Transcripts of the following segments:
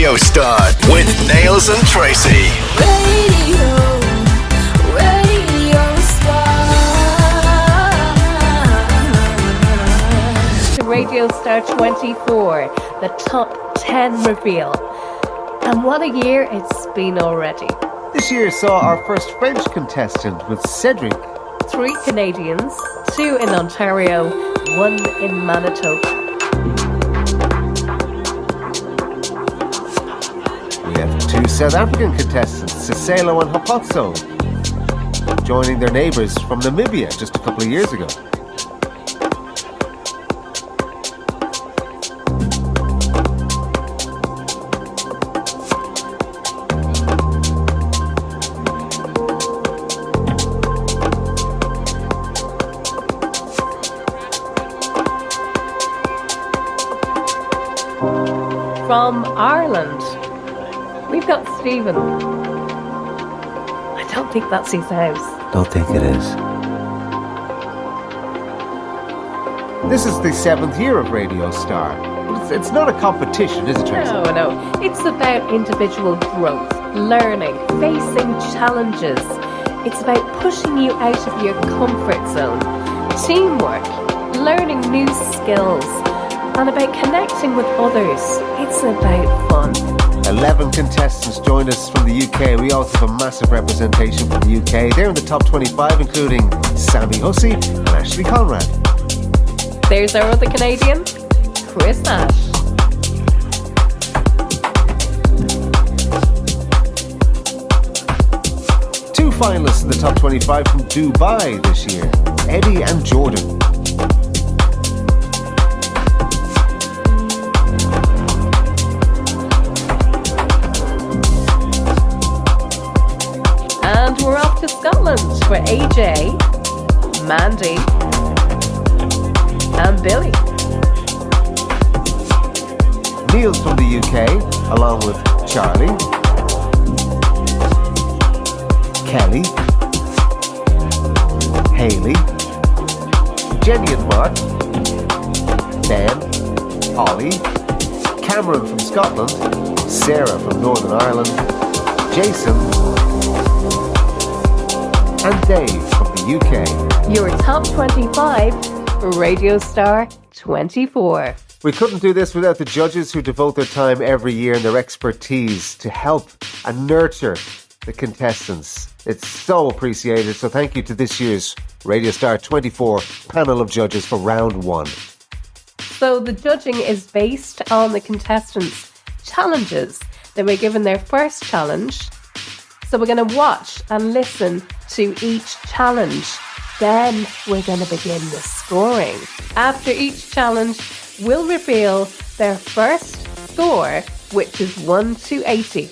Radiostar with Nails and Tracy. Radiostar 24, the top 10 reveal. And what a year it's been already. This year saw our first French contestant with Cedric. 3 Canadians, 2 in Ontario, 1 in Manitoba. We have 2 South African contestants, Siselo and Hopotso, joining their neighbours from Namibia just a couple of years ago. From Ireland, we've got Stephen. I don't think that's his house. Don't think it is. This is the 7th year of Radiostar. It's not a competition, is it, Tracy? No. It's about individual growth, learning, facing challenges. It's about pushing you out of your comfort zone, teamwork, learning new skills, and about connecting with others. It's about fun. 11 contestants joined us from the UK. We also have a massive representation from the UK. They're in the top 25, including Samy Hussey and Ashley Conrad. There's our other Canadian, Chris Ash. Two finalists in the top 25 from Dubai this year, Eddie and Jordan. And we're off to Scotland for AJ, Mandy, and Billy. Neil's from the UK, along with Charlie, Kelly, Hayley, Jenny and Mark, Ben, Ollie, Cameron from Scotland, Sarah from Northern Ireland, Jason, and Dave from the UK. Your top 25 for Radiostar 24. We couldn't do this without the judges who devote their time every year and their expertise to help and nurture the contestants. It's so appreciated, so thank you to this year's Radiostar 24 panel of judges for round 1. So the judging is based on the contestants' challenges. They were given their first challenge. So we're going to watch and listen to each challenge. Then we're going to begin the scoring. After each challenge, we'll reveal their first score, which is 1 to 80.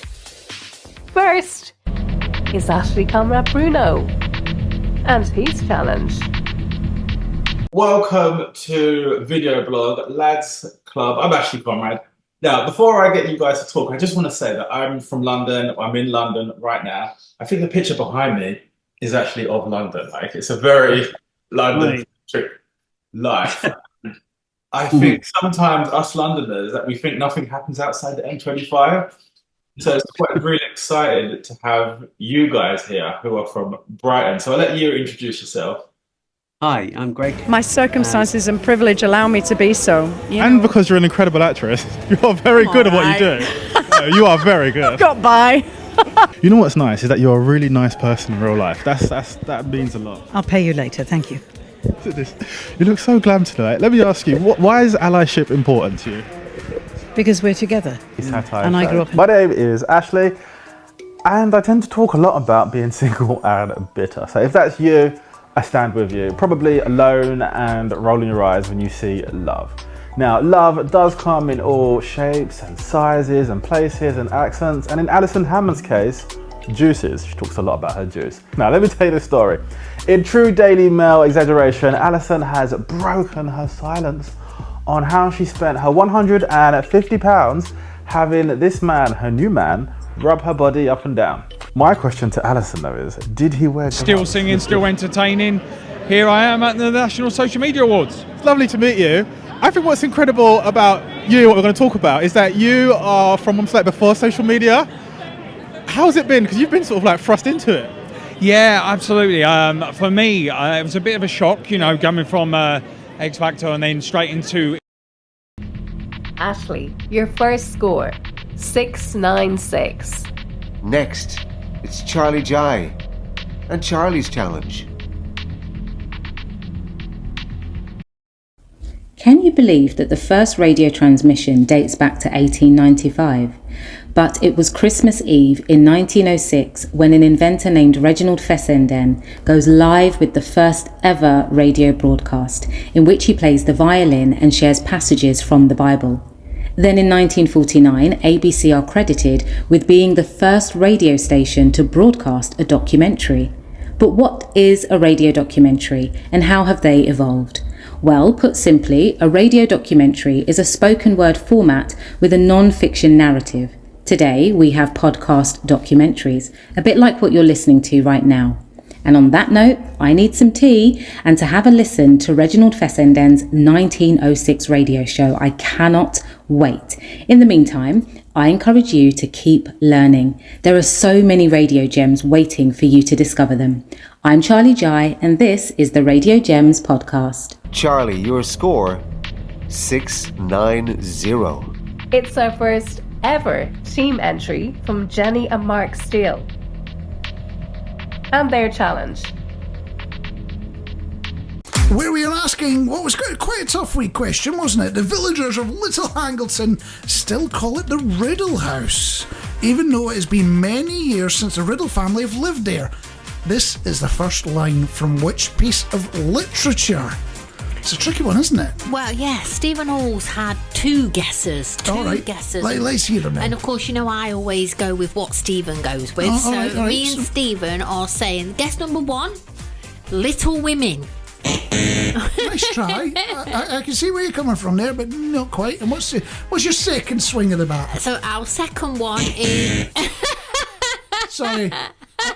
First is Ashley Comrad Bruno and his challenge. Welcome to Video Blog Lads Club. I'm Ashley Comrad. Now, before I get you guys to talk, I just want to say that I'm from London. I'm in London right now. I think the picture behind me is actually of London. Like, it's a very London-centric life. I think sometimes us Londoners, that we think nothing happens outside the M25. So it's quite really excited to have you guys here who are from Brighton. So I'll let you introduce yourself. Hi, I'm Greg. My circumstances and privilege allow me to be so. And because you're an incredible actress, you're very good at what you do. No, you are very good. Got by. You know what's nice is that you're a really nice person in real life. That means a lot. I'll pay you later, thank you. Look at this. You look so glam tonight. Let me ask you, why is allyship important to you? Because we're together. And I grew up in... My name is Ashley, and I tend to talk a lot about being single and bitter. So if that's you, I stand with you. Probably alone and rolling your eyes when you see love. Now, love does come in all shapes and sizes and places and accents, and in Alison Hammond's case, juices. She talks a lot about her juice. Now, let me tell you the story. In true Daily Mail exaggeration, Alison has broken her silence on how she spent her £150 having this man, her new man, rub her body up and down. My question to Alison though is, did he wear gloves? Still singing, still entertaining. Here I am at the National Social Media Awards. It's lovely to meet you. I think what's incredible about you, what we're going to talk about, is that you are from almost like before social media. How's it been? Because you've been sort of like thrust into it. Yeah, absolutely. For me, it was a bit of a shock, coming from X Factor and then straight into... Ashley, your first score, 696. Next, it's Charlie Jai and Charlie's challenge. Can you believe that the first radio transmission dates back to 1895? But it was Christmas Eve in 1906 when an inventor named Reginald Fessenden goes live with the first ever radio broadcast, in which he plays the violin and shares passages from the Bible. Then in 1949, ABC are credited with being the first radio station to broadcast a documentary. But what is a radio documentary, and how have they evolved? Well, put simply, a radio documentary is a spoken word format with a non-fiction narrative. Today, we have podcast documentaries, a bit like what you're listening to right now. And on that note, I need some tea and to have a listen to Reginald Fessenden's 1906 radio show. I cannot wait. In the meantime, I encourage you to keep learning. There are so many radio gems waiting for you to discover them. I'm Charlie Jai, and this is the Radio Gems podcast. Charlie, your score, 690. It's our first ever team entry from Jenny and Mark Steele. And their challenge. Where we are asking what was quite a tough week question, wasn't it? The villagers of Little Hangleton still call it the Riddle House, even though it has been many years since the Riddle family have lived there. This is the first line from which piece of literature? It's a tricky one, isn't it? Well, yeah, Stephen Hall's had two guesses. Guesses. Let's hear them then. And of course, I always go with what Stephen goes with. All right. Me and Stephen are saying, guess number one, Little Women. Nice try. I can see where you're coming from there, but not quite. And what's your second swing of the bat? So our second one is... Sorry,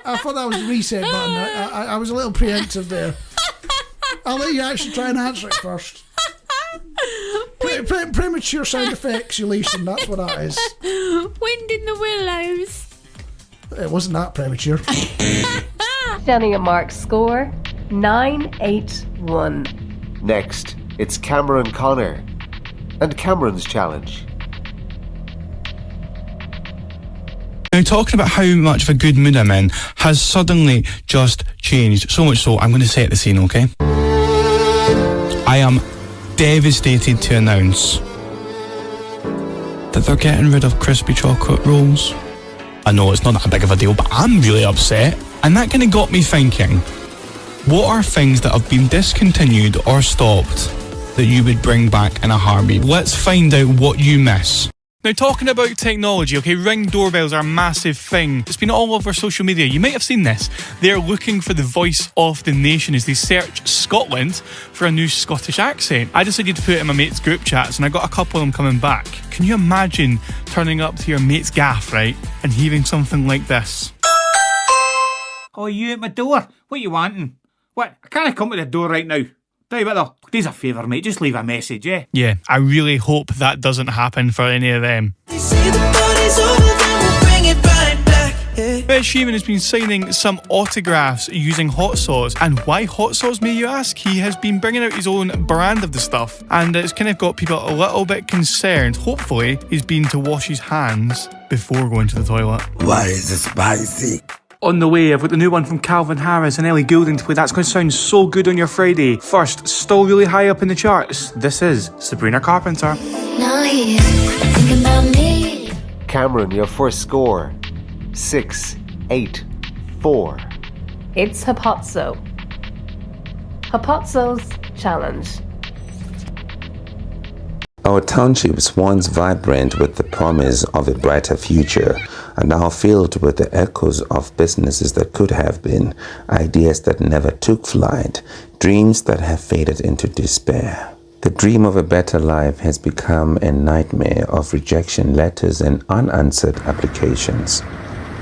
I thought that was a reset button. I was a little preemptive there. I'll let you actually try and answer it first. Premature sound effects, Elation, that's what that is. Wind in the Willows. It wasn't that premature. Jenny and Mark's score, 981. Next, it's Cameron Connor and Cameron's challenge. Now, talking about how much of a good mood I'm in has suddenly just changed. So much so, I'm going to set the scene, okay? I am devastated to announce that they're getting rid of crispy chocolate rolls. I know it's not that big of a deal, but I'm really upset. And that kind of got me thinking, what are things that have been discontinued or stopped that you would bring back in a heartbeat? Let's find out what you miss. Now, talking about technology, okay, Ring doorbells are a massive thing. It's been all over social media. You might have seen this. They're looking for the voice of the nation as they search Scotland for a new Scottish accent. I decided to put it in my mates' group chats, and I got a couple of them coming back. Can you imagine turning up to your mate's gaff, right, and hearing something like this? Oh, you at my door? What you wanting? What? I can't come to the door right now. Tell you what though, do us a favour, mate, just leave a message, yeah? Yeah, I really hope that doesn't happen for any of them. They say the party's over, then we'll bring it right back, yeah. Ed Sheeran has been signing some autographs using hot sauce. And why hot sauce, may you ask? He has been bringing out his own brand of the stuff, and it's kind of got people a little bit concerned. Hopefully, he's been to wash his hands before going to the toilet. Why is it spicy? On the way, I've got the new one from Calvin Harris and Ellie Goulding to play. That's going to sound so good on your Friday. First, still really high up in the charts, this is Sabrina Carpenter. Now he's thinking about me. Cameron, your first score, 684. It's Hapotso. Hapotso's challenge. Our townships, once vibrant with the promise of a brighter future, are now filled with the echoes of businesses that could have been, ideas that never took flight, dreams that have faded into despair. The dream of a better life has become a nightmare of rejection letters and unanswered applications.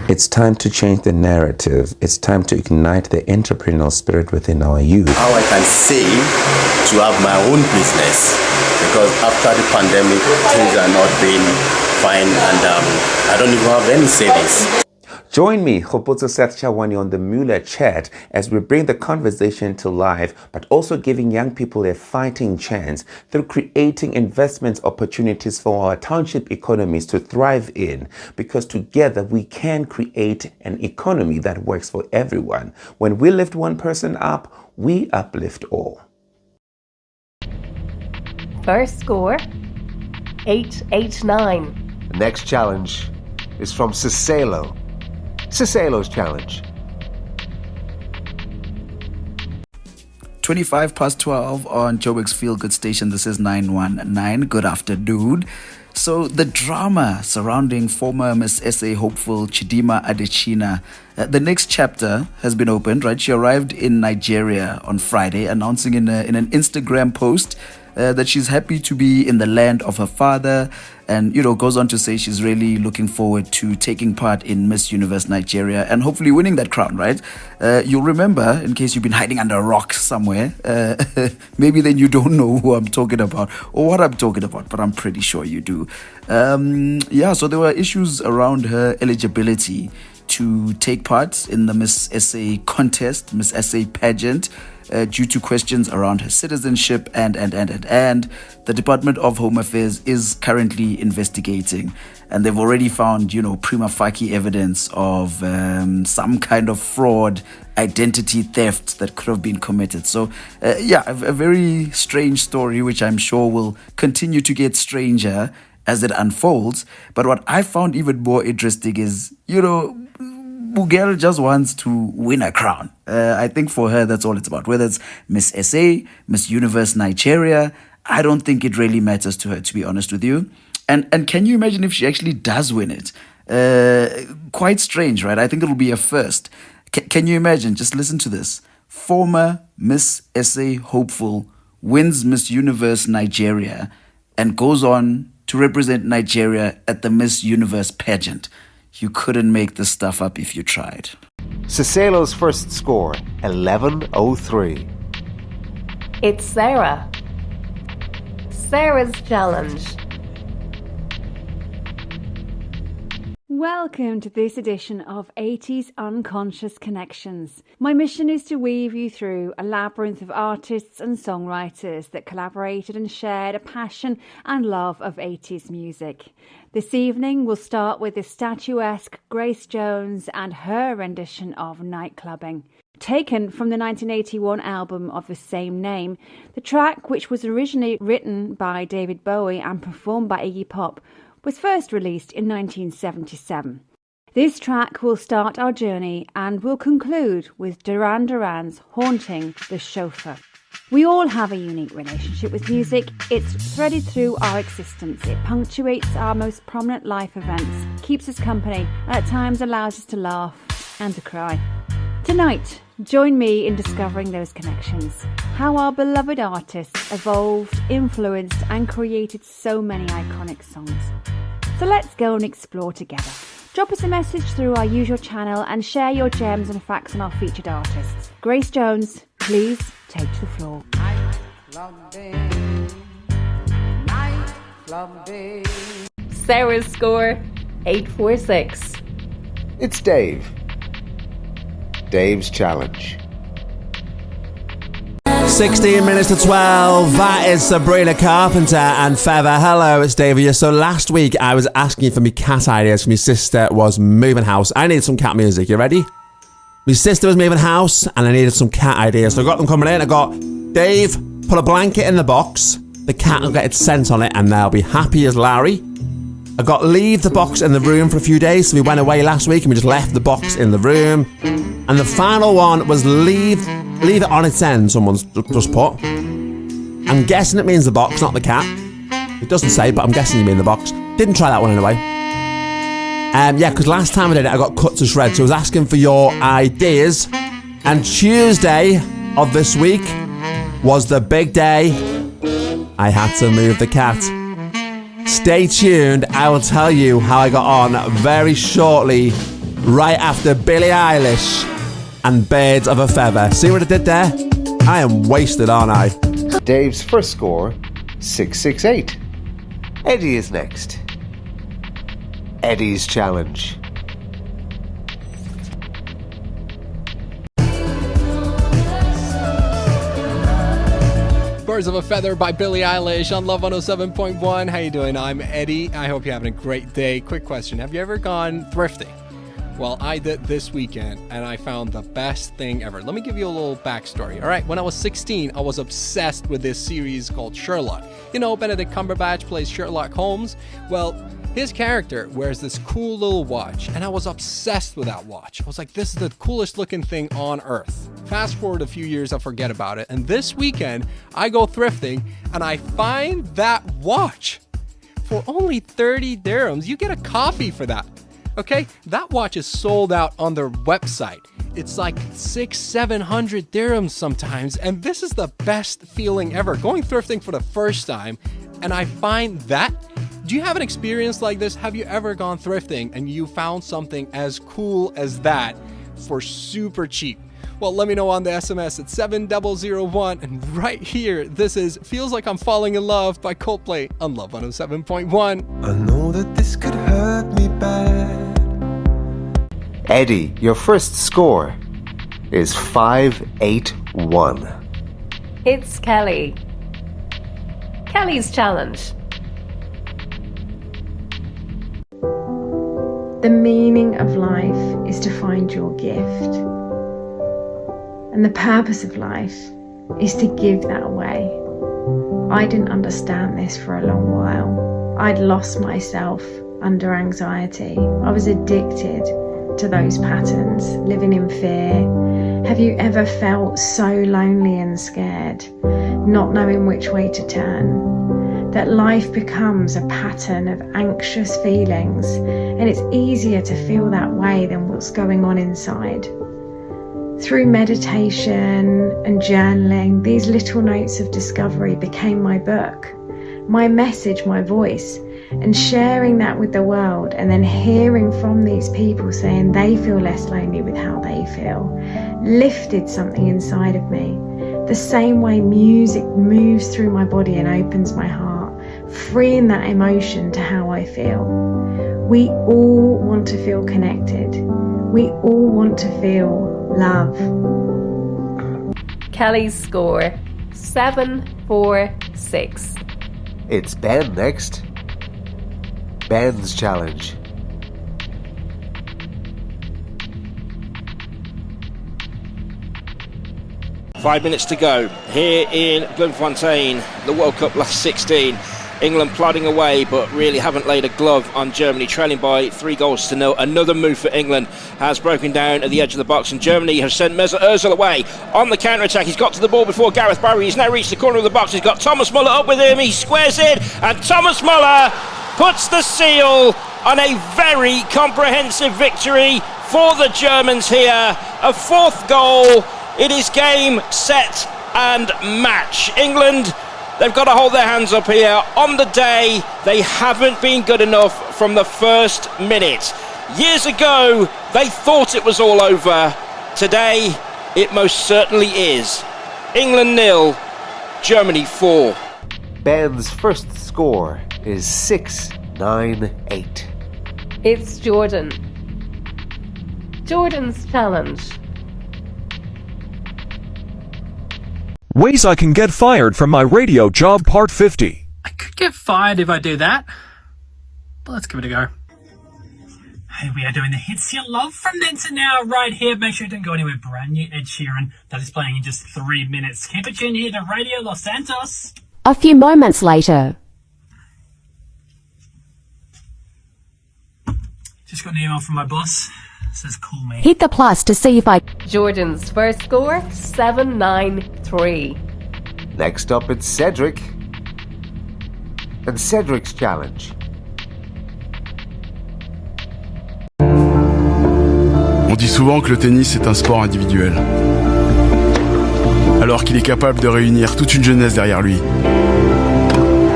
It's time to change the narrative. It's time to ignite the entrepreneurial spirit within our youth. How I can save to have my own business. because after the pandemic, things are not being fine, and I don't even have any savings. Join me, HTH Chawani, on the Mueller Chat as we bring the conversation to life, but also giving young people a fighting chance through creating investment opportunities for our township economies to thrive in, because together we can create an economy that works for everyone. When we lift one person up, we uplift all. First score, 889. The next challenge is from Cicelo. Cicelo's challenge. 12 on Joburg's Feel Good station. This is 919. Good afternoon. So the drama surrounding former Miss SA hopeful Chidima Adechina, the next chapter has been opened, right? She arrived in Nigeria on Friday, announcing in an Instagram post that she's happy to be in the land of her father, and goes on to say she's really looking forward to taking part in Miss Universe Nigeria and hopefully winning that crown, right? You'll remember, in case you've been hiding under a rock somewhere, maybe then you don't know who I'm talking about or what I'm talking about, but I'm pretty sure you do. So there were issues around her eligibility to take part in the Miss SA contest, Miss SA pageant, due to questions around her citizenship and the Department of Home Affairs is currently investigating, and they've already found prima facie evidence of some kind of fraud, identity theft that could have been committed. So a very strange story, which I'm sure will continue to get stranger as it unfolds. But what I found even more interesting is Bugel just wants to win a crown. I think for her, that's all it's about. Whether it's Miss SA, Miss Universe Nigeria, I don't think it really matters to her, to be honest with you. And can you imagine if she actually does win it? Quite strange, right? I think it'll be a first. Can you imagine? Just listen to this. Former Miss SA hopeful wins Miss Universe Nigeria and goes on to represent Nigeria at the Miss Universe pageant. You couldn't make this stuff up if you tried. Cicelo's first score, 1103. It's Sarah. Sarah's challenge. Welcome to this edition of 80s Unconscious Connections. My mission is to weave you through a labyrinth of artists and songwriters that collaborated and shared a passion and love of 80s music. This evening we'll start with the statuesque Grace Jones and her rendition of Nightclubbing. Taken from the 1981 album of the same name, the track, which was originally written by David Bowie and performed by Iggy Pop, was first released in 1977. This track will start our journey and will conclude with Duran Duran's Haunting the Chauffeur. We all have a unique relationship with music. It's threaded through our existence. It punctuates our most prominent life events, keeps us company, and at times allows us to laugh and to cry. Tonight, join me in discovering those connections, how our beloved artists evolved, influenced and created so many iconic songs. So let's go and explore together. Drop us a message through our usual channel and share your gems and facts on our featured artists. Grace Jones, please take to the floor. Sarah's score, 846. It's Dave. Dave's challenge. 16 minutes to 12. That is Sabrina Carpenter and Feather. Hello, it's Dave here. So last week I was asking you for me cat ideas. My sister was moving house. I needed some cat music. You ready? My sister was moving house and I needed some cat ideas. So I got them coming in. I got, Dave, put a blanket in the box. The cat will get its scent on it and they'll be happy as Larry. I got leave the box in the room for a few days. So we went away last week and we just left the box in the room. And the final one was leave it on its end, someone's just put. I'm guessing it means the box, not the cat. It doesn't say, but I'm guessing you mean the box. Didn't try that one anyway. Because last time I did it, I got cut to shreds. So I was asking for your ideas. And Tuesday of this week was the big day. I had to move the cat. Stay tuned. I will tell you how I got on very shortly, right after Billie Eilish and Birds of a Feather. See what I did there? I am wasted, aren't I? Dave's first score, 668. Eddie is next. Eddie's challenge. Birds of a Feather by Billie Eilish on Love 107.1. How you doing? I'm Eddie. I hope you're having a great day. Quick question. Have you ever gone thrifting? Well, I did this weekend, and I found the best thing ever. Let me give you a little backstory. All right, when I was 16, I was obsessed with this series called Sherlock. You know, Benedict Cumberbatch plays Sherlock Holmes. Well, his character wears this cool little watch, and I was obsessed with that watch. I was like, this is the coolest looking thing on earth. Fast forward a few years, I forget about it. And this weekend, I go thrifting, and I find that watch for only 30 dirhams. You get a coffee for that. Okay, that watch is sold out on their website. It's like 600-700 dirhams sometimes, and this is the best feeling ever. Going thrifting for the first time, and I find that. Do you have an experience like this? Have you ever gone thrifting and you found something as cool as that for super cheap? Well, let me know on the SMS at 7001. And right here, this is Feels Like I'm Falling in Love by Coldplay on Love 107.1. I know that this could hurt me bad. Eddie, your first score is 581. It's Kelly. Kelly's challenge. The meaning of life is to find your gift. And the purpose of life is to give that away. I didn't understand this for a long while. I'd lost myself under anxiety. I was addicted to those patterns, living in fear. Have you ever felt so lonely and scared, not knowing which way to turn? That life becomes a pattern of anxious feelings, and it's easier to feel that way than what's going on inside. Through meditation and journaling, these little notes of discovery became my book, my message, my voice, and sharing that with the world, and then hearing from these people saying they feel less lonely with how they feel, lifted something inside of me. The same way music moves through my body and opens my heart, freeing that emotion to how I feel. We all want to feel connected. We all want to feel love. Kelly's score 746. It's Ben next. Ben's challenge. Five minutes to go here in Bloemfontein, the World Cup last 16. England plodding away, but really haven't laid a glove on Germany, trailing by 3-0. Another move for England has broken down at the edge of the box, and Germany has sent Mesut Ozil away on the counter-attack. He's got to the ball before Gareth Barry. He's now reached the corner of the box. He's got Thomas Muller up with him. He squares in, and Thomas Muller puts the seal on a very comprehensive victory for the Germans here. A fourth goal. It is game, set, and match. England, they've got to hold their hands up here. On the day, they haven't been good enough from the first minute. Years ago, they thought it was all over. Today, it most certainly is. England 0, Germany 4. Ben's first score is 698. It's Jordan. Jordan's challenge. Ways I can get fired from my radio job, part 50. Could get fired if I do that. But let's give it a go. Hey, we are doing the hits you love from then to now right here. Make sure you don't go anywhere. Brand new Ed Sheeran that is playing in just 3 minutes. Keep it tuned here to Radio Los Santos. A few moments later. Just got an email from my boss. It says call me. Hit the plus to see if I... Jordan's first score 793. Next up, it's Cedric. And Cedric's challenge. On dit souvent que le tennis est un sport individuel, alors qu'il est capable de réunir toute une jeunesse derrière lui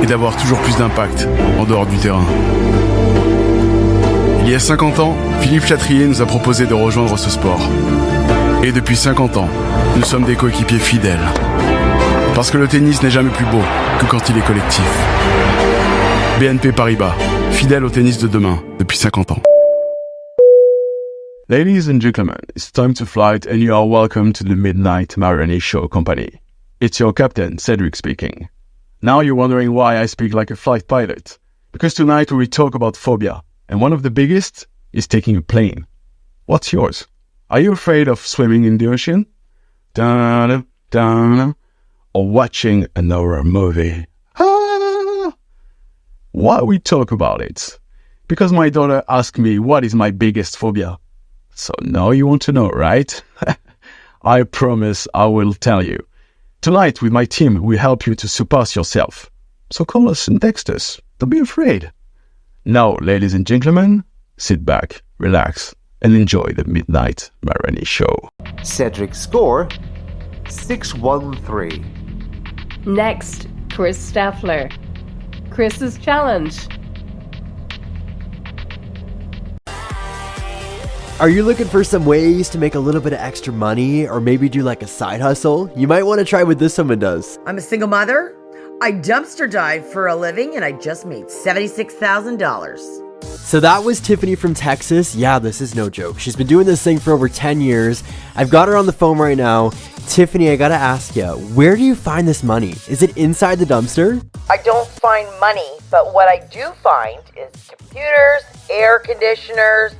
et d'avoir toujours plus d'impact en dehors du terrain. Il y a 50 ans, Philippe Chatrier nous a proposé de rejoindre ce sport. Et depuis 50 ans, nous sommes des coéquipiers fidèles. Parce que le tennis n'est jamais plus beau que quand il est collectif. BNP Paribas, fidèle au tennis de demain depuis 50 ans. Ladies and gentlemen, it's time to flight and you are welcome to the Midnight Maroney Show Company. It's your captain, Cedrics speaking. Now you're wondering why I speak like a flight pilot. Because tonight we will talk about phobia, and one of the biggest is taking a plane. What's yours? Are you afraid of swimming in the ocean? Da-da, da-da, or watching an horror movie? Ah! Why we talk about it? Because my daughter asked me what is my biggest phobia. So now you want to know, right? I promise I will tell you. Tonight with my team, we help you to surpass yourself. So call us and text us. Don't be afraid. Now, ladies and gentlemen, sit back, relax, and enjoy the Midnight Maroney Show. Cedric's score, 6-1-3. Next, Chris Steffler. Chris's challenge. Are you looking for some ways to make a little bit of extra money or maybe do like a side hustle? You might want to try what this woman does. I'm a single mother. I dumpster dive for a living and I just made $76,000. So that was Tiffany from Texas. Yeah, this is no joke. She's been doing this thing for over 10 years. I've got her on the phone right now. Tiffany, I gotta ask you, where do you find this money? Is it inside the dumpster? I don't find money, but what I do find is computers, air conditioners,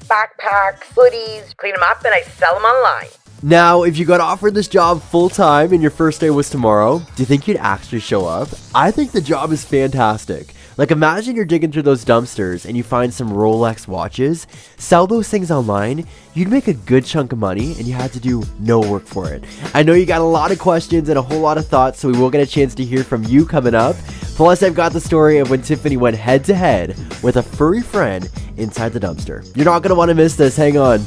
backpacks, hoodies, clean them up and I sell them online. Now, if you got offered this job full-time and your first day was tomorrow, do you think you'd actually show up? I think the job is fantastic. Like, imagine you're digging through those dumpsters and you find some Rolex watches, sell those things online, you'd make a good chunk of money and you had to do no work for it. I know you got a lot of questions and a whole lot of thoughts, so we will get a chance to hear from you coming up. Plus, I've got the story of when Tiffany went head-to-head with a furry friend inside the dumpster. You're not going to want to miss this. Hang on.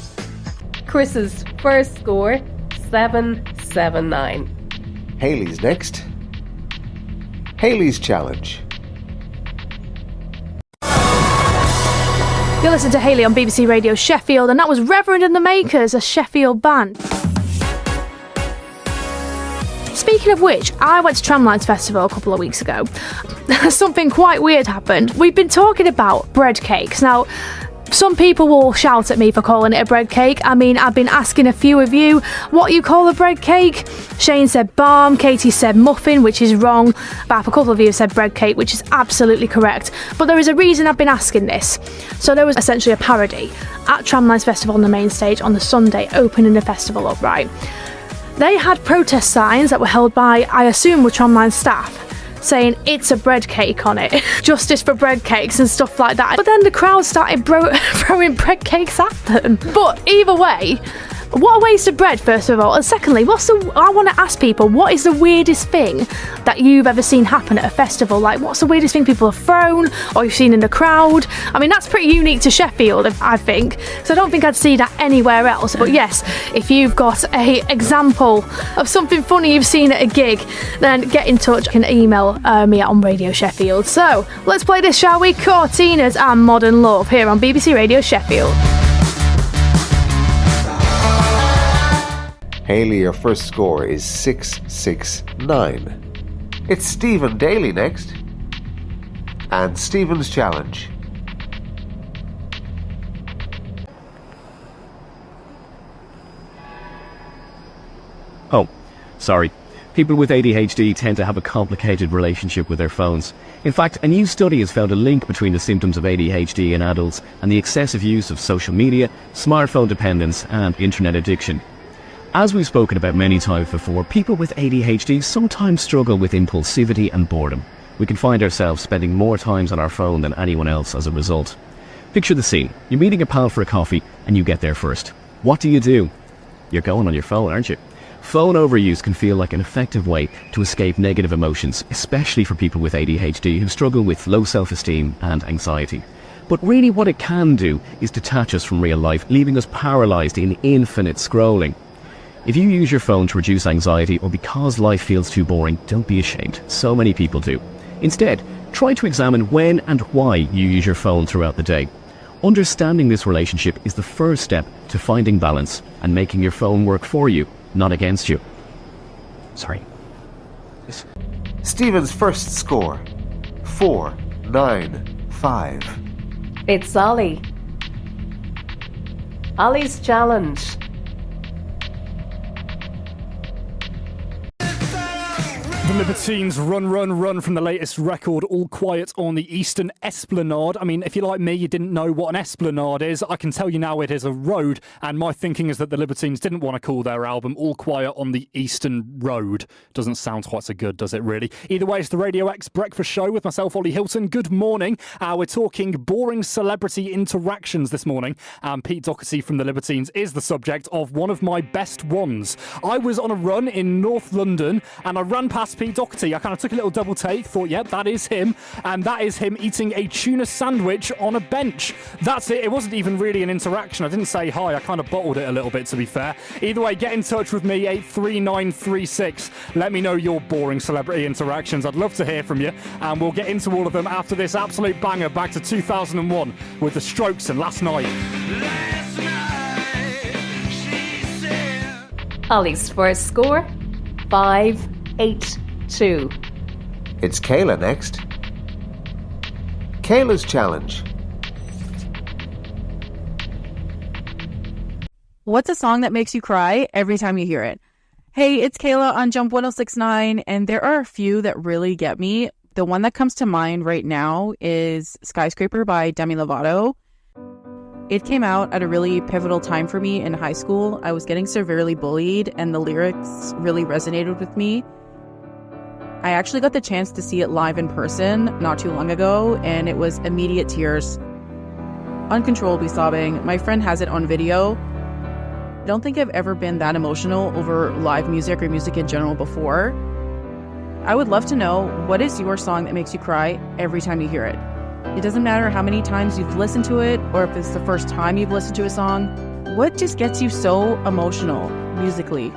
Chris's first score, 7-7-9. Hayley's next. Hayley's challenge. You're listening to Hayley on BBC Radio Sheffield, and that was Reverend and the Makers, a Sheffield band. Speaking of which, I went to Tramlines Festival a couple of weeks ago. Something quite weird happened. We've been talking about bread cakes. Now, some people will shout at me for calling it a bread cake. I mean, I've been asking a few of you what you call a bread cake. Shane said barm, Katie said muffin, which is wrong. Bap, a couple of you said bread cake, which is absolutely correct. But there is a reason I've been asking this. So there was essentially a parody at Tramlines Festival on the main stage on the Sunday, opening the festival up, right? They had protest signs that were held by, I assume, were Tramlines staff, saying it's a bread cake on it, justice for bread cakes and stuff like that. But then the crowd started throwing bread cakes at them. But either way, what a waste of bread, first of all. And secondly, I want to ask people, what is the weirdest thing that you've ever seen happen at a festival? Like, what's the weirdest thing people have thrown or you've seen in the crowd? I mean, that's pretty unique to Sheffield, I think. So I don't think I'd see that anywhere else. But yes, if you've got a example of something funny you've seen at a gig, then get in touch. You can email me on Radio Sheffield. So let's play this, shall we? Cortinas and Modern Love here on BBC Radio Sheffield. Hayley, your first score is 6-6-9. It's Stephen Daly next. And Stephen's challenge. Oh, sorry. People with ADHD tend to have a complicated relationship with their phones. In fact, a new study has found a link between the symptoms of ADHD in adults and the excessive use of social media, smartphone dependence, and internet addiction. As we've spoken about many times before, people with ADHD sometimes struggle with impulsivity and boredom. We can find ourselves spending more times on our phone than anyone else as a result. Picture the scene. You're meeting a pal for a coffee and you get there first. What do? You're going on your phone, aren't you? Phone overuse can feel like an effective way to escape negative emotions, especially for people with ADHD who struggle with low self-esteem and anxiety. But really what it can do is detach us from real life, leaving us paralysed in infinite scrolling. If you use your phone to reduce anxiety or because life feels too boring, don't be ashamed. So many people do. Instead, try to examine when and why you use your phone throughout the day. Understanding this relationship is the first step to finding balance and making your phone work for you, not against you. Sorry. Stephen's first score, 4-9-5. It's Ollie. Ollie's challenge. The Libertines run from the latest record, All Quiet on the Eastern Esplanade. I mean, if you're like me, you didn't know what an esplanade is. I can tell you now it is a road, and my thinking is that the Libertines didn't want to call their album All Quiet on the Eastern Road. Doesn't sound quite so good, does it really? Either way, it's the Radio X Breakfast Show with myself, Ollie Hilton. Good morning. We're talking boring celebrity interactions this morning, and Pete Doherty from the Libertines is the subject of one of my best ones. I was on a run in North London, and I ran past Pete Doherty. I kind of took a little double take, thought, yep, that is him, and that is him eating a tuna sandwich on a bench. That's it. It wasn't even really an interaction. I didn't say hi. I kind of bottled it a little bit, to be fair. Either way, get in touch with me, 83936. Let me know your boring celebrity interactions. I'd love to hear from you, and we'll get into all of them after this absolute banger back to 2001 with the Strokes and Last Night. Ollie's first score, 5-8-2. It's Kayla next. Kayla's challenge. What's a song that makes you cry every time you hear it? Hey, it's Kayla on Jump 106.9, and there are a few that really get me. The one that comes to mind right now is Skyscraper by Demi Lovato. It came out at a really pivotal time for me in high school. I was getting severely bullied, and the lyrics really resonated with me. I actually got the chance to see it live in person not too long ago, and it was immediate tears. Uncontrollably sobbing. My friend has it on video. I don't think I've ever been that emotional over live music or music in general before. I would love to know, what is your song that makes you cry every time you hear it? It doesn't matter how many times you've listened to it, or if it's the first time you've listened to a song. What just gets you so emotional musically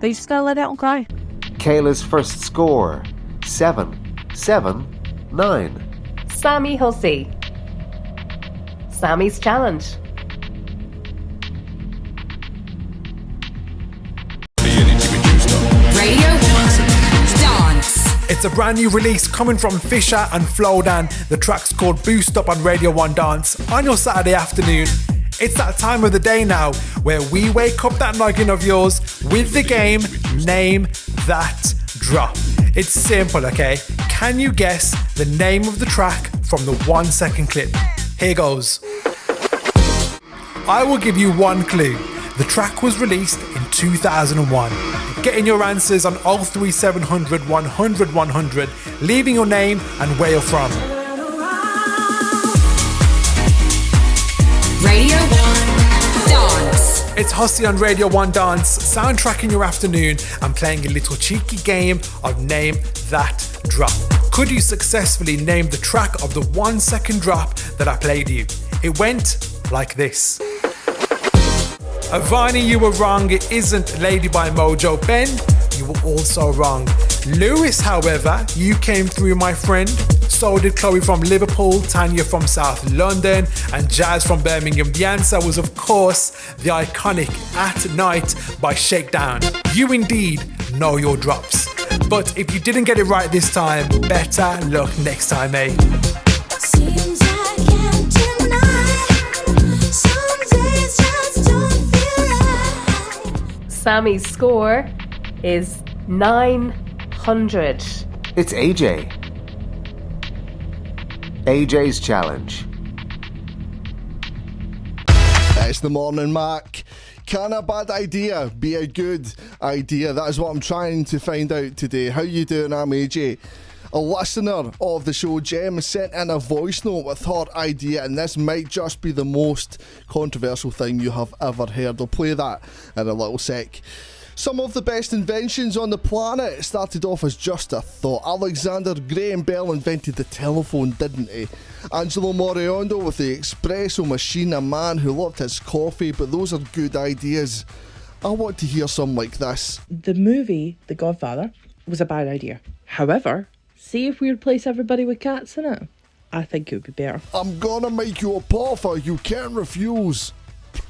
that you just gotta let it out and cry? Kayla's first score, 7-7-9. Samy Hussey. Sammy's challenge. Radio Dance. It's a brand new release coming from Fisher and Flowdan. The track's called Boost Up on Radio 1 Dance on your Saturday afternoon. It's that time of the day now where we wake up that noggin of yours with the game Name That Drop. It's simple, okay? Can you guess the name of the track from the 1 second clip? Here goes. I will give you one clue. The track was released in 2001. Get in your answers on 03700 100 100, leaving your name and where you're from. Radio 1 Dance. It's Hussey on Radio 1 Dance, soundtracking your afternoon and playing a little cheeky game of Name That Drop. Could you successfully name the track of the 1 second drop that I played you? It went like this. Avani, you were wrong. It isn't Lady by Mojo. Ben, you were also wrong. Lewis, however, you came through, my friend. So did Chloe from Liverpool, Tanya from South London, and Jazz from Birmingham. The answer was, of course, the iconic At Night by Shakedown. You indeed know your drops. But if you didn't get it right this time, better luck next time, eh? Seems I can't deny. Some days just don't feel right. Sammy's score is 900. It's AJ. AJ's challenge. It's the morning, Mark. Can a bad idea be a good idea? That is what I'm trying to find out today. How you doing? I'm AJ. A listener of the show, Jem, sent in a voice note with her idea, and this might just be the most controversial thing you have ever heard. I'll play that in a little sec. Some of the best inventions on the planet started off as just a thought. Alexander Graham Bell invented the telephone, didn't he? Angelo Moriondo with the espresso machine, a man who loved his coffee, but those are good ideas. I want to hear some like this. The movie The Godfather was a bad idea. However, see if we replace everybody with cats in it. I think it would be better. I'm gonna make you a offer you can't refuse.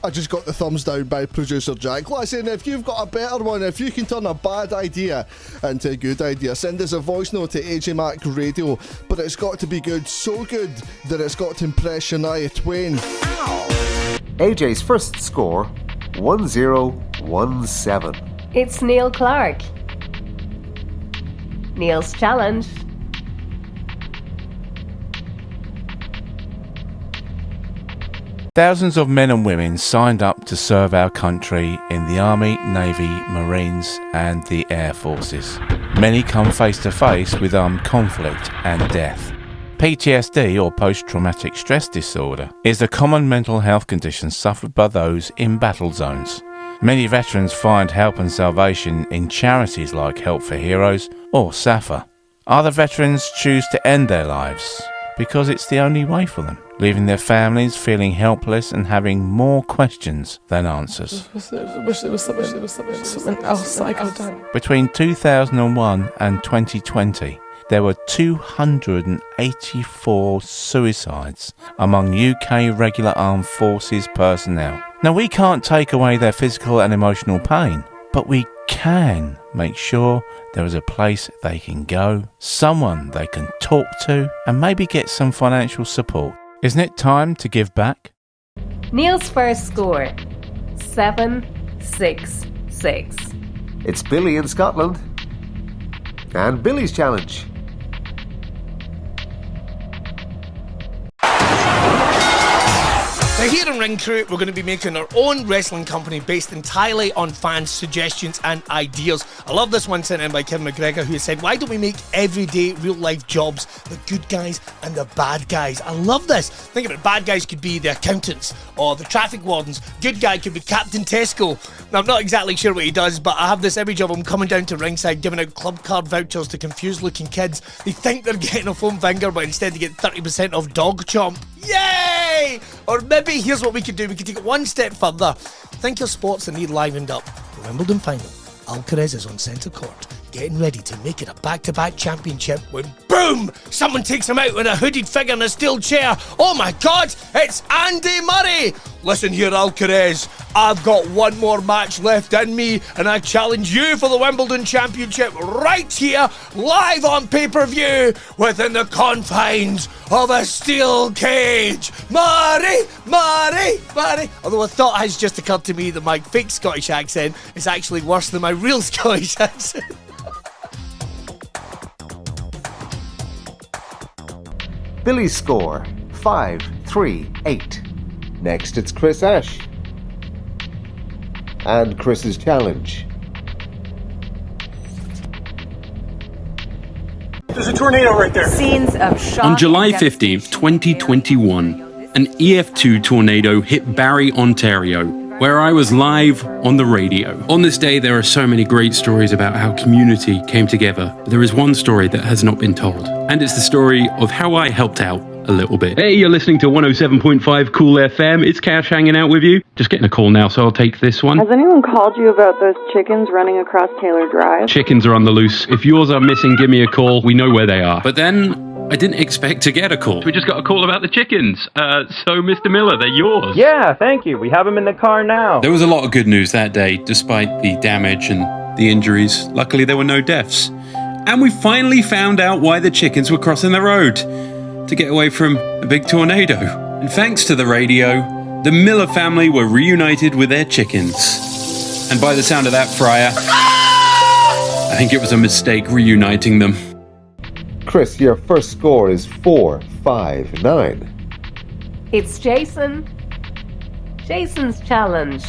I just got the thumbs down by producer Jack. Listen, if you've got a better one, if you can turn a bad idea into a good idea, send us a voice note to AJ Mac Radio. But it's got to be good, so good that it's got to impress Shania Twain. AJ's first score, 1017. It's Neil Clark. Neil's challenge. Thousands of men and women signed up to serve our country in the Army, Navy, Marines and the Air Forces. Many come face to face with armed conflict and death. PTSD, or post-traumatic stress disorder, is a common mental health condition suffered by those in battle zones. Many veterans find help and salvation in charities like Help for Heroes or SAFA. Other veterans choose to end their lives because it's the only way for them, leaving their families feeling helpless and having more questions than answers. Between 2001 and 2020, there were 284 suicides among UK regular armed forces personnel. Now, we can't take away their physical and emotional pain, but we can make sure there is a place they can go, someone they can talk to, and maybe get some financial support. Isn't it time to give back? Neil's first score, 766. It's Billy in Scotland. And Billy's challenge. Now here on Ring Crew, we're going to be making our own wrestling company based entirely on fans' suggestions and ideas. I love this one sent in by Kevin McGregor, who said, why don't we make everyday real-life jobs the good guys and the bad guys? I love this. Think of it, bad guys could be the accountants or the traffic wardens. Good guy could be Captain Tesco. Now, I'm not exactly sure what he does, but I have this every job. I'm coming down to ringside giving out club card vouchers to confused-looking kids. They think they're getting a foam finger, but instead they get 30% off dog chomp. Yay! Or maybe here's what we could do. We could take it one step further. Think of sports that need livened up. The Wimbledon final. Alcaraz is on centre court, getting ready to make it a back-to-back championship when, boom, someone takes him out with a hooded figure in a steel chair. Oh my God, it's Andy Murray. Listen here, Alcaraz, I've got one more match left in me, and I challenge you for the Wimbledon Championship right here, live on pay-per-view, within the confines of a steel cage. Murray, Murray, Murray. Although a thought has just occurred to me that my fake Scottish accent is actually worse than my real Scottish accent. Billy's score, 538. Next, it's Chris Ash. And Chris's challenge. There's a tornado right there. Scenes of shock. On July 15th, 2021, an EF2 tornado hit Barrie, Ontario, where I was live on the radio. On this day, there are so many great stories about how community came together, but there is one story that has not been told, and it's the story of how I helped out a little bit. Hey, you're listening to 107.5 Cool FM. It's Cash hanging out with you. Just getting a call now, so I'll take this one. Has anyone called you about those chickens running across Taylor Drive? Chickens are on the loose. If yours are missing, give me a call. We know where they are. But then I didn't expect to get a call. We just got a call about the chickens. So, Mr. Miller, they're yours. Yeah, thank you. We have them in the car now. There was a lot of good news that day, despite the damage and the injuries. Luckily, there were no deaths. And we finally found out why the chickens were crossing the road to get away from a big tornado. And thanks to the radio, the Miller family were reunited with their chickens. And by the sound of that, Fryer, I think it was a mistake reuniting them. Chris, your first score is 459. It's Jason. Jason's challenge.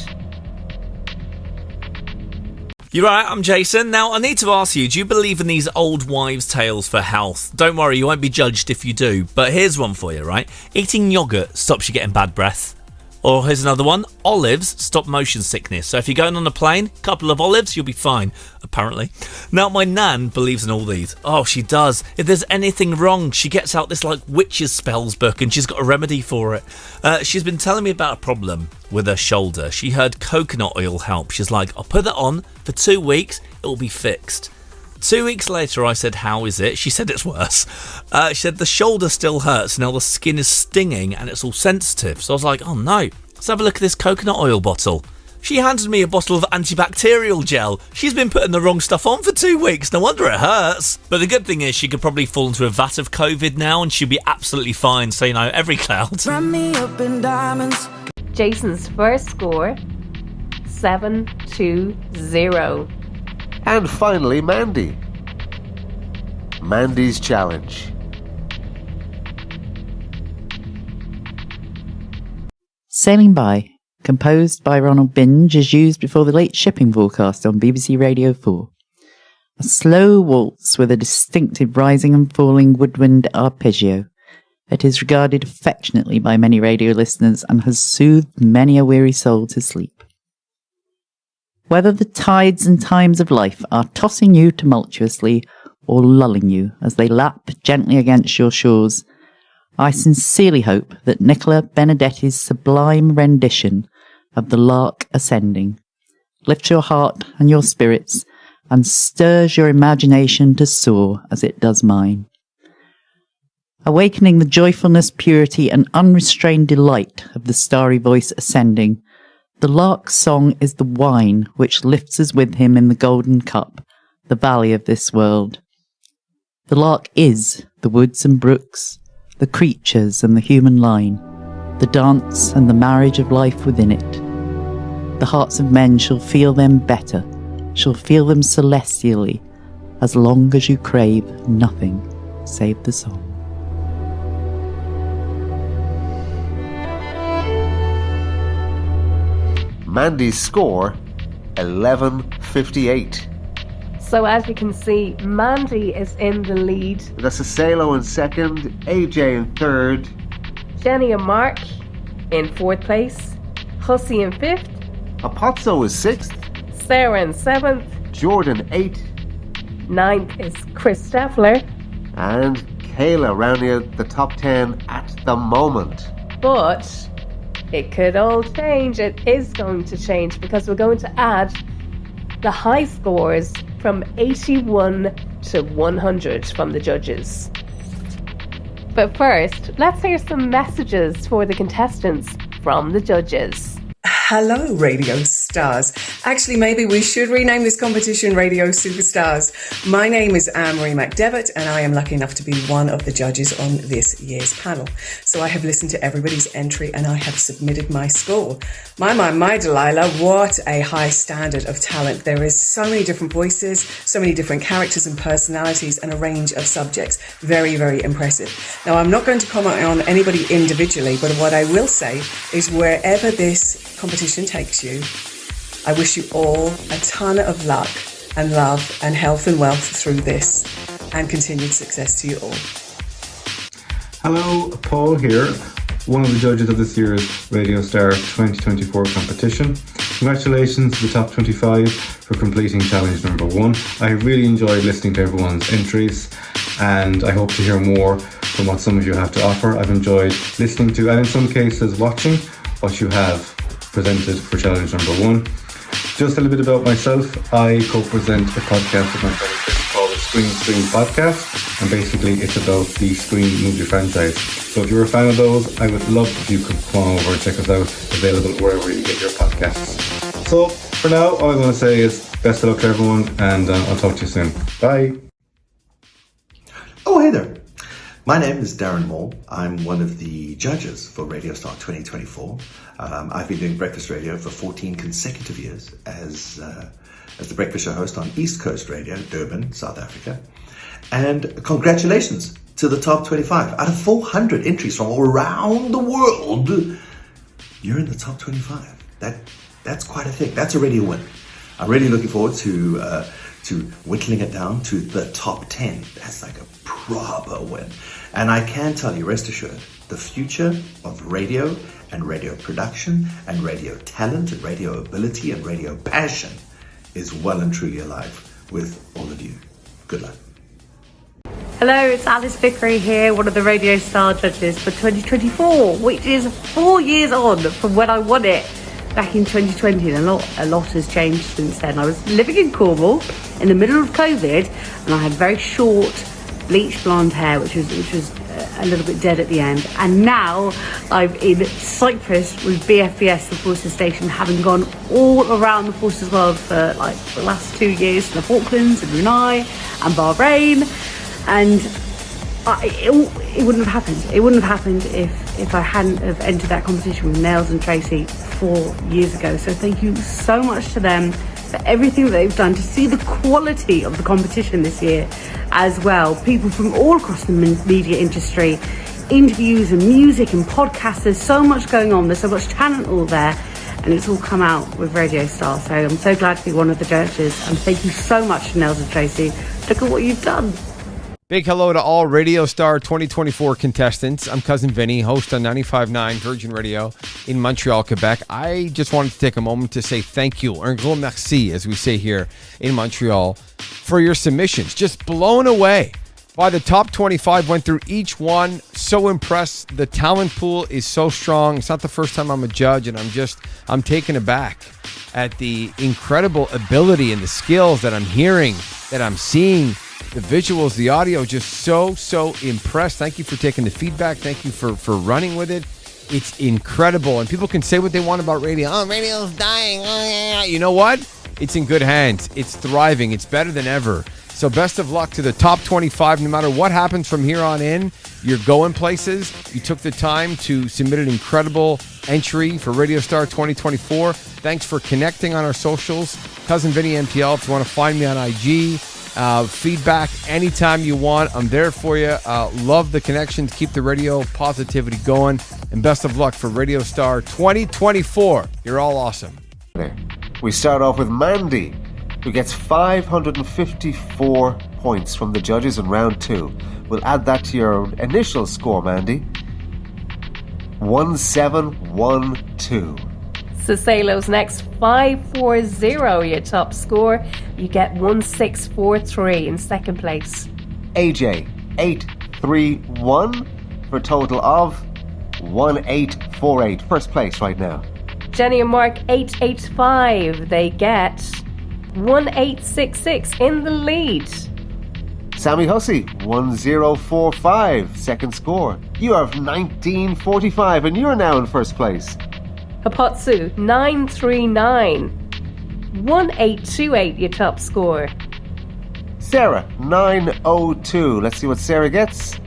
You're right, I'm Jason. Now, I need to ask you, do you believe in these old wives' tales for health? Don't worry, you won't be judged if you do. But here's one for you, right? Eating yogurt stops you getting bad breath. Or here's another one. Olives stop motion sickness. So if you're going on a plane, a couple of olives, you'll be fine, apparently. Now, my nan believes in all these. Oh, she does. If there's anything wrong, she gets out this, witches' spells book, and she's got a remedy for it. She's been telling me about a problem with her shoulder. She heard coconut oil help. She's like, I'll put that on for 2 weeks. It'll be fixed. 2 weeks later, I said, how is it? She said it's worse. She said the shoulder still hurts. Now the skin is stinging and it's all sensitive. So I was like, oh no. Let's have a look at this coconut oil bottle. She handed me a bottle of antibacterial gel. She's been putting the wrong stuff on for 2 weeks. No wonder it hurts. But the good thing is she could probably fall into a vat of COVID now and she'll be absolutely fine. So, every cloud. Wrap me up in diamonds. Jason's first score, 7-0. And finally, Mandy. Mandy's challenge. Sailing By, composed by Ronald Binge, is used before the late shipping forecast on BBC Radio 4. A slow waltz with a distinctive rising and falling woodwind arpeggio. It is regarded affectionately by many radio listeners and has soothed many a weary soul to sleep. Whether the tides and times of life are tossing you tumultuously or lulling you as they lap gently against your shores, I sincerely hope that Nicola Benedetti's sublime rendition of The Lark Ascending lifts your heart and your spirits and stirs your imagination to soar as it does mine. Awakening the joyfulness, purity and unrestrained delight of the starry voice ascending, the lark's song is the wine which lifts us with him in the golden cup, the valley of this world. The lark is the woods and brooks, the creatures and the human line, the dance and the marriage of life within it. The hearts of men shall feel them better, shall feel them celestially, as long as you crave nothing save the song. Mandy's score, 11.58. So as you can see, Mandy is in the lead. That's Salo in second, AJ in third. Jenny and Mark in fourth place. Hussey in fifth. Apozzo is sixth. Sarah in seventh. Jordan eighth. Ninth is Chris Steffler. And Kayla rounding out the top 10 at the moment. But it could all change. It is going to change because we're going to add the high scores from 81 to 100 from the judges. But first, let's hear some messages for the contestants from the judges. Hello, Radio Stars. Actually, maybe we should rename this competition Radio Superstars. My name is Anne-Marie McDevitt, and I am lucky enough to be one of the judges on this year's panel. So I have listened to everybody's entry, and I have submitted my score. My Delilah, what a high standard of talent. There is so many different voices, so many different characters and personalities, and a range of subjects. Very, very impressive. Now, I'm not going to comment on anybody individually, but what I will say is wherever this competition takes you, I wish you all a ton of luck and love and health and wealth through this, and continued success to you all. Hello, Paul here, one of the judges of this year's Radiostar 2024 competition. Congratulations to the top 25 for completing challenge number 1. I really enjoyed listening to everyone's entries, and I hope to hear more from what some of you have to offer. I've enjoyed listening to, and in some cases watching, what you have presented for challenge number 1. Just a little bit about myself. I co-present a podcast with my friend Chris called the Screen Podcast, and basically it's about the Screen movie franchise. So if you're a fan of those, I would love if you could come on over and check us out, available wherever you get your podcasts. So for now, all I'm going to say is best of luck to everyone, and I'll talk to you soon. Bye. Oh, hey there. My name is Darren Moore. I'm one of the judges for Radiostar 2024. I've been doing breakfast radio for 14 consecutive years as the breakfast show host on East Coast Radio, Durban, South Africa. And congratulations to the top 25. Out of 400 entries from all around the world, you're in the top 25. That's quite a thing. That's already a win. I'm really looking forward to whittling it down to the top 10. That's like a proper win. And I can tell you, rest assured, the future of radio and radio production and radio talent and radio ability and radio passion is well and truly alive with all of you. Good luck. Hello, it's Alice Vickery here, one of the Radio Star judges for 2024, which is 4 years on from when I won it back in 2020, and a lot has changed since then. I was living in Cornwall in the middle of COVID, and I had very short bleached blonde hair, which was a little bit dead at the end. And now I'm in Cyprus with BFBS, the Forces Station, having gone all around the Forces world for like the last 2 years, the Falklands and Brunei and Bahrain. And it wouldn't have happened. It wouldn't have happened if I hadn't have entered that competition with Nails and Tracy 4 years ago. So thank you so much to them for everything that they've done, to see the quality of the competition this year as well. People from all across the media industry, interviews and music and podcasts. There's so much going on. There's so much talent all there. And it's all come out with Radiostar. So I'm so glad to be one of the judges. And thank you so much to Nails and Tracy. Look at what you've done. Big hello to all Radiostar 2024 contestants. I'm Cousin Vinny, host on 95.9 Virgin Radio in Montreal, Quebec. I just wanted to take a moment to say thank you, un gros merci, as we say here in Montreal, for your submissions. Just blown away by the top 25, went through each one. So impressed. The talent pool is so strong. It's not the first time I'm a judge, and I'm taken aback at the incredible ability and the skills that I'm hearing, that I'm seeing. The visuals, the audio, just so impressed. Thank you for taking the feedback. Thank you for running with it. It's incredible. And people can say what they want about radio. Oh, radio's dying. Oh, yeah. You know what? It's in good hands. It's thriving. It's better than ever. So best of luck to the top 25. No matter what happens from here on in, you're going places. You took the time to submit an incredible entry for Radiostar 2024. Thanks for connecting on our socials. Cousin Vinny MTL, if you want to find me on IG. Feedback anytime you want. I'm there for you. Love the connections. Keep the radio positivity going. And best of luck for Radiostar 2024. You're all awesome. We start off with Mandy, who gets 554 points from the judges in round 2. We'll add that to your initial score, Mandy. 1712. Cicalo's next, 540, your top score. You get 1643 in second place. AJ, 831 for a total of 1848. First place right now. Jenny and Mark, 885. They get 1866 in the lead. Samy Hussey, 1045, second score. You have 1945 and you're now in first place. Hapotsu, 939. 1828, your top score. Sarah, 902. Let's see what Sarah gets.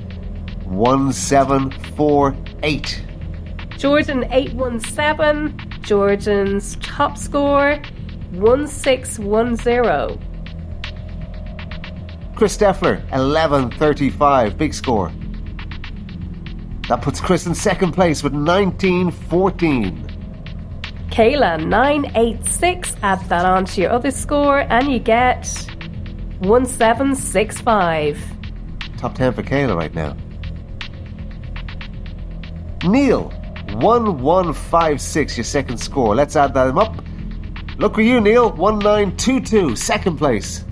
1748. Jordan, 817. Jordan's top score, 1610. Chris Steffler, 1135. Big score. That puts Chris in second place with 1914. Kayla, 986. Add that on to your other score and you get 1765. Top 10 for Kayla right now. Neil, 1156, your second score. Let's add them up. Look for you, Neil, 1922, second place.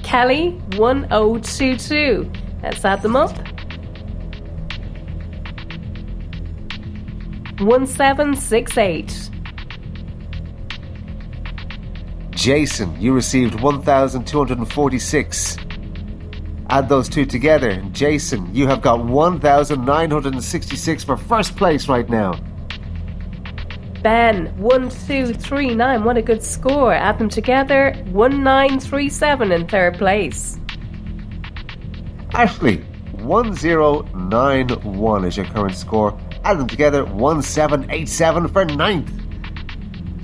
Kelly, 1022. Let's add them up. 1768. Jason, you received 1246. Add those two together, and Jason, you have got 1966 for first place right now. Ben, 1239. What a good score. Add them together, 1937 in third place. Ashley, 1091 is your current score. Add them together, 1787 for ninth.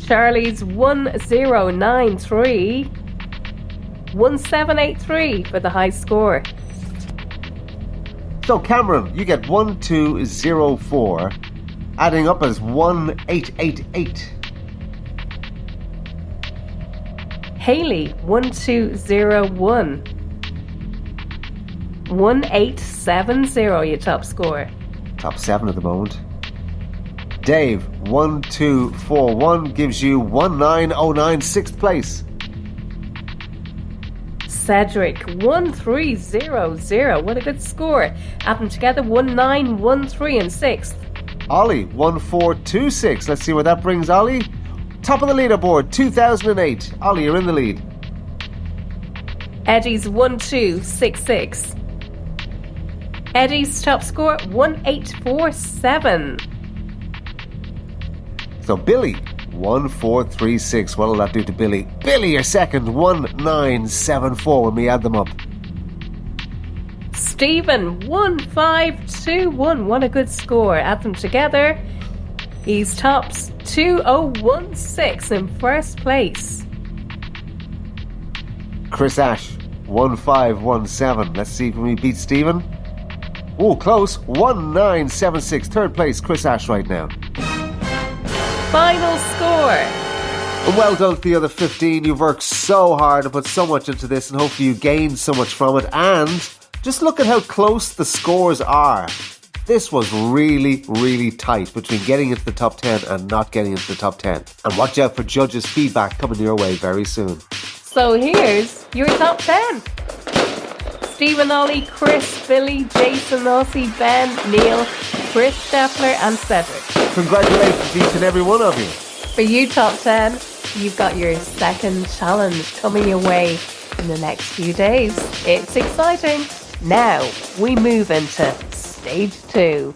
Charlie's 1093. 1783 for the high score. So Cameron, you get 1204, adding up as 1888. Haley, 1201. 1870, your top score. Top 7 at the moment. Dave, 1241 gives you 1909, sixth place. Cedric, 1300. What a good score. Add them together, 1913 in sixth. Ollie, 1426. Let's see where that brings Ollie. Top of the leaderboard, 2008. Ollie, you're in the lead. Eddie's 1266. Eddie's top score, 1847. So Billy, 1436. What'll that do to Billy? Billy, you're second, 1974 when we add them up. Stephen, 1521. What a good score. Add them together. He's tops 2016 in first place. Chris Ash, 1517. Let's see if we beat Stephen. Oh, close. 1976. Third place, Chris Ash right now. Final score. And well done to the other 15. You've worked so hard and put so much into this, and hopefully you gained so much from it. And just look at how close the scores are. This was really, really tight between getting into the top 10 and not getting into the top 10. And watch out for judges' feedback coming your way very soon. So here's your top 10. Stephen, Ollie, Chris, Billy, Jason, Ossie, Ben, Neil, Chris Steffler and Cedric. Congratulations to each and every one of you. For you, top 10, you've got your second challenge coming your way in the next few days. It's exciting. Now we move into stage 2.